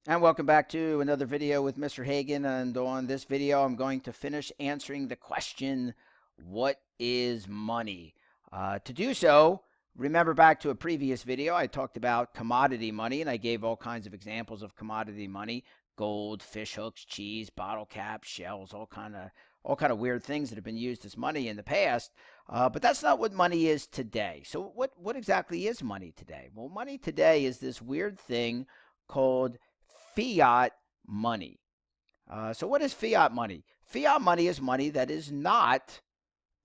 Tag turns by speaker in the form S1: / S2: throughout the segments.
S1: And welcome back to another video with Mr. Hagan. And on this video, I'm going to finish answering the question, what is money? To do so, remember back to a previous video, I talked about commodity money, and I gave all kinds of examples of commodity money: gold, fish hooks, cheese, bottle caps, shells, all kind of weird things that have been used as money in the past. But that's not what money is today. So what exactly is money today? Well, money today is this weird thing called fiat money. So what is fiat money? Fiat money is money that is not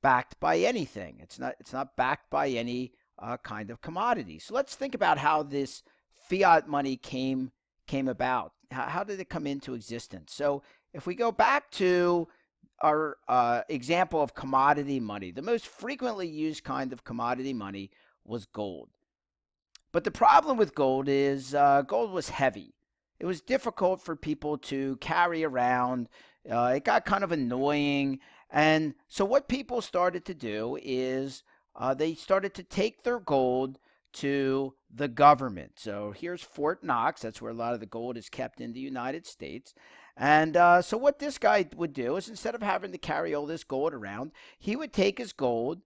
S1: backed by anything. It's not backed by any kind of commodity. So let's think about how this fiat money came about. How did it come into existence? So if we go back to our example of commodity money, the most frequently used kind of commodity money was gold. But the problem with gold is gold was heavy. It was difficult for people to carry around. It got kind of annoying. And so, what people started to do is they started to take their gold to the government. So, here's Fort Knox. That's where a lot of the gold is kept in the United States. And so, what this guy would do is instead of having to carry all this gold around, he would take his gold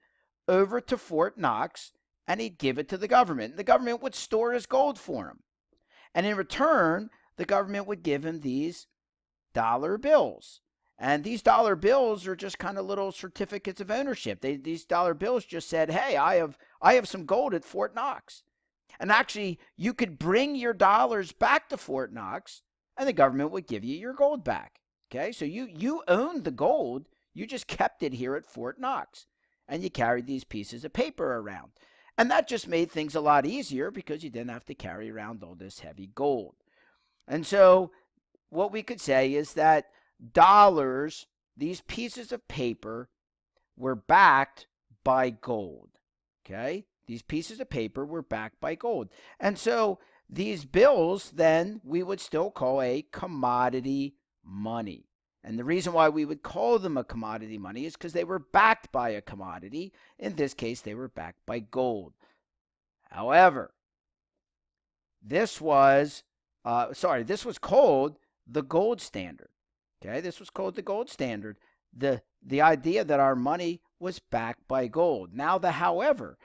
S1: over to Fort Knox and he'd give it to the government. The government would store his gold for him. And in return, the government would give him these dollar bills. And these dollar bills are just kind of little certificates of ownership. These dollar bills just said, hey, I have some gold at Fort Knox. And actually, you could bring your dollars back to Fort Knox and the government would give you your gold back. Okay, so you owned the gold, you just kept it here at Fort Knox. And you carried these pieces of paper around. And that just made things a lot easier because you didn't have to carry around all this heavy gold. And so what we could say is that dollars, these pieces of paper, were backed by gold. Okay? These pieces of paper were backed by gold. And so these bills then we would still call a commodity money. And the reason why we would call them a commodity money is because they were backed by a commodity. In this case, they were backed by gold. However, this was this was called the gold standard. Okay, this was called the gold standard. The idea that our money was backed by gold. Now the however,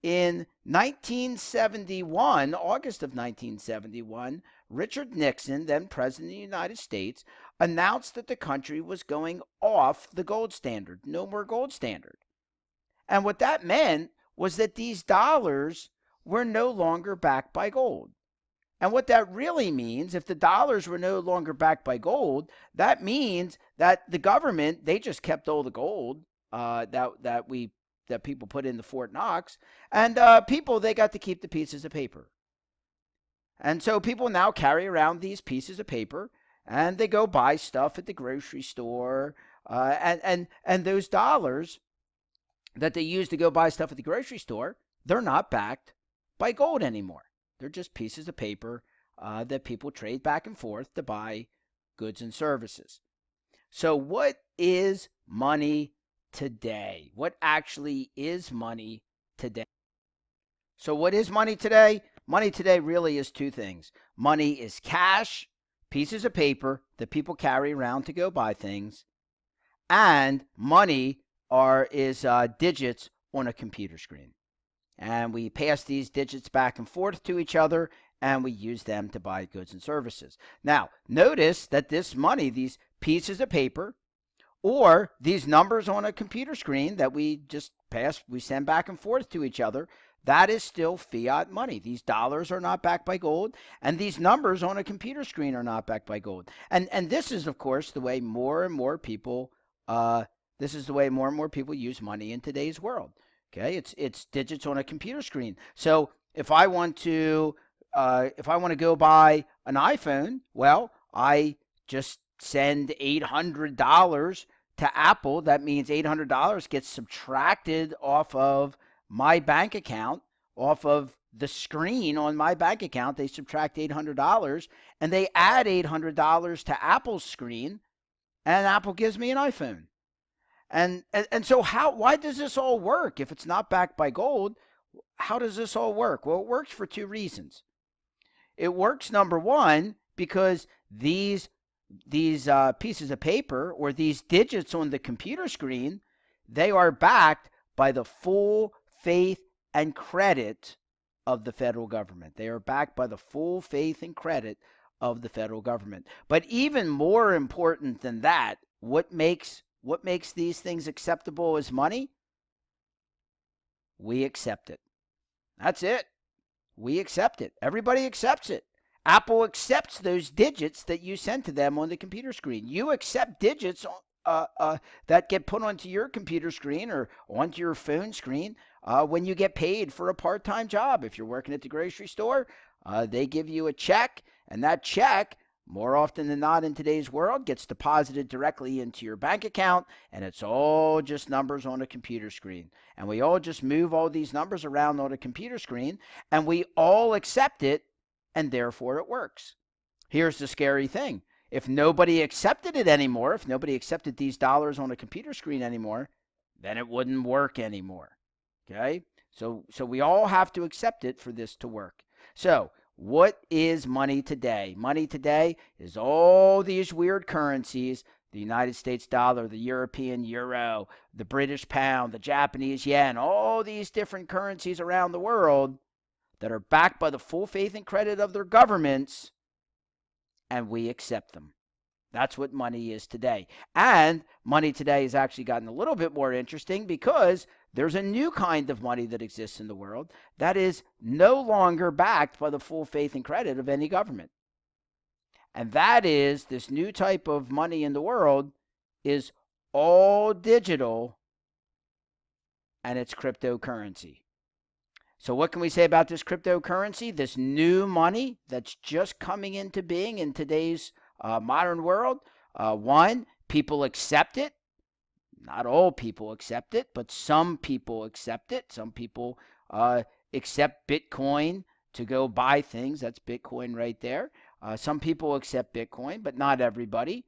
S1: in 1971, August of 1971, Richard Nixon, then president of the United States, announced that the country was going off the gold standard. No more gold standard. And what that meant was that these dollars were no longer backed by gold. And what that really means, if the dollars were no longer backed by gold, that means that the government, they just kept all the gold that people put into Fort Knox, and people, they got to keep the pieces of paper. And so people now carry around these pieces of paper, and they go buy stuff at the grocery store, and those dollars that they use to go buy stuff at the grocery store, they're not backed by gold anymore. They're just pieces of paper that people trade back and forth to buy goods and services. So what is money today? What actually is money today? So what is money today? Money today really is two things. Money is cash, pieces of paper that people carry around to go buy things, and money is digits on a computer screen. And we pass these digits back and forth to each other, and we use them to buy goods and services. Now, notice that this money, these pieces of paper, or these numbers on a computer screen that we just we send back and forth to each other, that is still fiat money. These dollars are not backed by gold, and these numbers on a computer screen are not backed by gold. And this is, of course, the way more and more people use money in today's world. Okay, it's digits on a computer screen. So if I want to go buy an iPhone, well, I just send $800 to Apple. That means $800 gets subtracted off of my bank account, off of the screen on my bank account. They subtract $800 and they add $800 to Apple's screen, and Apple gives me an iPhone. And so why does this all work? If it's not backed by gold, how does this all work? Well, it works for two reasons. It works, number one, because these pieces of paper or these digits on the computer screen, they are backed by the full faith and credit of the federal government. They are backed by the full faith and credit of the federal government. But even more important than that, what makes these things acceptable as money? We accept it. That's it. We accept it. Everybody accepts it. Apple accepts those digits that you send to them on the computer screen. You accept digits that get put onto your computer screen or onto your phone screen when you get paid for a part-time job. If you're working at the grocery store, they give you a check, and that check, more often than not in today's world, gets deposited directly into your bank account, and it's all just numbers on a computer screen. And we all just move all these numbers around on a computer screen, and we all accept it, and therefore it works. Here's the scary thing. If nobody accepted it anymore, if nobody accepted these dollars on a computer screen anymore, then it wouldn't work anymore. Okay? So we all have to accept it for this to work. So what is money today? Money today is all these weird currencies: the United States dollar, the European euro, the British pound, the Japanese yen, all these different currencies around the world that are backed by the full faith and credit of their governments, and we accept them. That's what money is today. And money today has actually gotten a little bit more interesting because there's a new kind of money that exists in the world that is no longer backed by the full faith and credit of any government. And that is, this new type of money in the world is all digital, and it's cryptocurrency. So what can we say about this cryptocurrency, this new money that's just coming into being in today's modern world? One, people accept it. Not all people accept it, but some people accept it. Some people accept Bitcoin to go buy things. That's Bitcoin right there. Some people accept Bitcoin, but not everybody.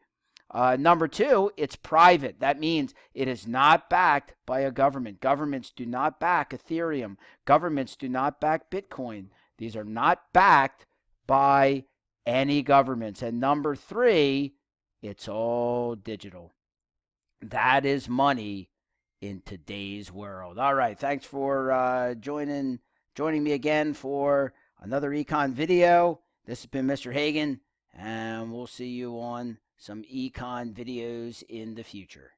S1: Number two, it's private. That means it is not backed by a government. Governments do not back Ethereum. Governments do not back Bitcoin. These are not backed by any governments. And number three, it's all digital. That is money in today's world. All right, thanks for joining me again for another econ video. This has been Mr. Hagan, and we'll see you on some econ videos in the future.